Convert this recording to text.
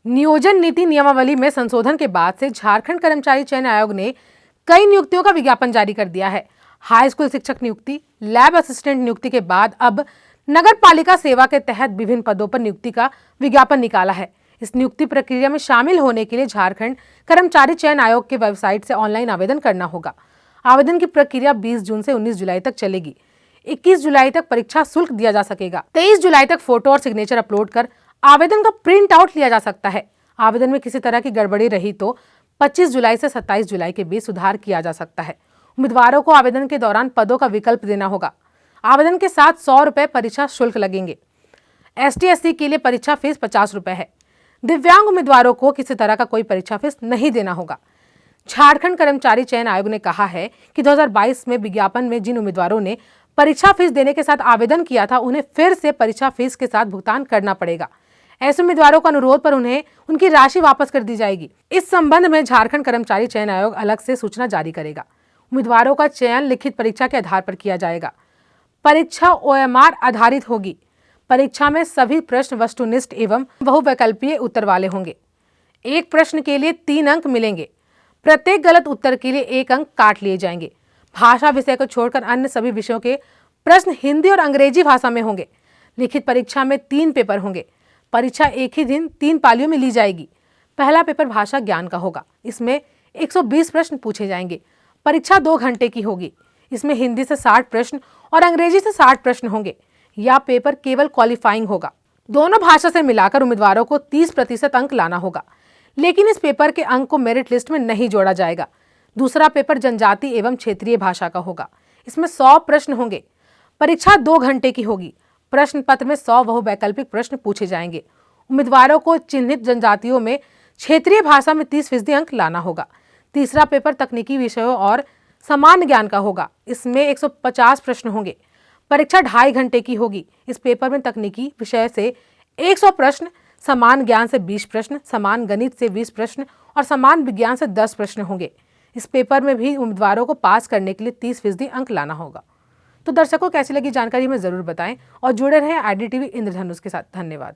नियोजन नीति नियमावली में संशोधन के बाद से झारखंड कर्मचारी चयन आयोग ने कई नियुक्तियों का विज्ञापन जारी कर दिया है। हाई स्कूल शिक्षक नियुक्ति, लैब असिस्टेंट नियुक्ति के बाद अब नगर पालिका सेवा के तहत विभिन्न पदों पर नियुक्ति का विज्ञापन निकाला है। इस नियुक्ति प्रक्रिया में शामिल होने के लिए झारखंड कर्मचारी चयन आयोग के वेबसाइट से ऑनलाइन आवेदन करना होगा। आवेदन की प्रक्रिया 20 जून से 19 जुलाई तक चलेगी। 21 जुलाई तक परीक्षा शुल्क दिया जा सकेगा। 23 जुलाई तक फोटो और सिग्नेचर अपलोड कर आवेदन का प्रिंट आउट लिया जा सकता है। आवेदन में किसी तरह की गड़बड़ी रही तो 25 जुलाई से 27 जुलाई के बीच सुधार किया जा सकता है। उम्मीदवारों को आवेदन के दौरान पदों का विकल्प देना होगा। आवेदन के साथ 100 रुपए परीक्षा शुल्क लगेंगे। ST/SC के लिए परीक्षा फीस 50 रुपए है। दिव्यांग उम्मीदवारों को किसी तरह का कोई परीक्षा फीस नहीं देना होगा। झारखंड कर्मचारी चयन आयोग ने कहा है कि 2022 में विज्ञापन में जिन उम्मीदवारों ने परीक्षा फीस देने के साथ आवेदन किया था, उन्हें फिर से परीक्षा फीस के साथ भुगतान करना पड़ेगा। ऐसे उम्मीदवारों का अनुरोध पर उन्हें उनकी राशि वापस कर दी जाएगी। इस संबंध में झारखंड कर्मचारी चयन आयोग अलग से सूचना जारी करेगा। उम्मीदवारों का चयन लिखित परीक्षा के आधार पर किया जाएगा। परीक्षा OMR आधारित होगी। परीक्षा में सभी प्रश्न वस्तुनिष्ठ एवं बहुविकल्पीय उत्तर वाले होंगे। एक प्रश्न के लिए 3 अंक मिलेंगे। प्रत्येक गलत उत्तर के लिए 1 अंक काट लिए जाएंगे। भाषा विषय को छोड़कर अन्य सभी विषयों के प्रश्न हिंदी और अंग्रेजी भाषा में होंगे। लिखित परीक्षा में 3 पेपर होंगे। परीक्षा एक ही दिन 3 पालियों में ली जाएगी। पहला पेपर भाषा ज्ञान का होगा। इसमें 120 प्रश्न पूछे जाएंगे। परीक्षा 2 घंटे की होगी। इसमें हिंदी से 60 प्रश्न और अंग्रेजी से 60 प्रश्न होंगे। यह पेपर केवल क्वालिफाइंग होगा। दोनों भाषा से मिलाकर उम्मीदवारों को 30% अंक लाना होगा, लेकिन इस पेपर के अंक को मेरिट लिस्ट में नहीं जोड़ा जाएगा। दूसरा पेपर जनजाति एवं क्षेत्रीय भाषा का होगा। इसमें 100 प्रश्न होंगे। परीक्षा 2 घंटे की होगी। प्रश्न पत्र में 100 बहुवैकल्पिक प्रश्न पूछे जाएंगे। उम्मीदवारों को चिन्हित जनजातियों में क्षेत्रीय भाषा में 30% अंक लाना होगा। तीसरा पेपर तकनीकी विषयों और सामान्य ज्ञान का होगा। इसमें 150 प्रश्न होंगे। परीक्षा 2.5 घंटे की होगी। इस पेपर में तकनीकी विषय से 100 प्रश्न, समान ज्ञान से 20 प्रश्न, समान गणित से 20 प्रश्न और समान विज्ञान से 10 प्रश्न होंगे। इस पेपर में भी उम्मीदवारों को पास करने के लिए 30% अंक लाना होगा। तो दर्शकों, कैसी लगी जानकारी हमें जरूर बताएं और जुड़े रहें IDTV इंद्रधनुष के साथ। धन्यवाद।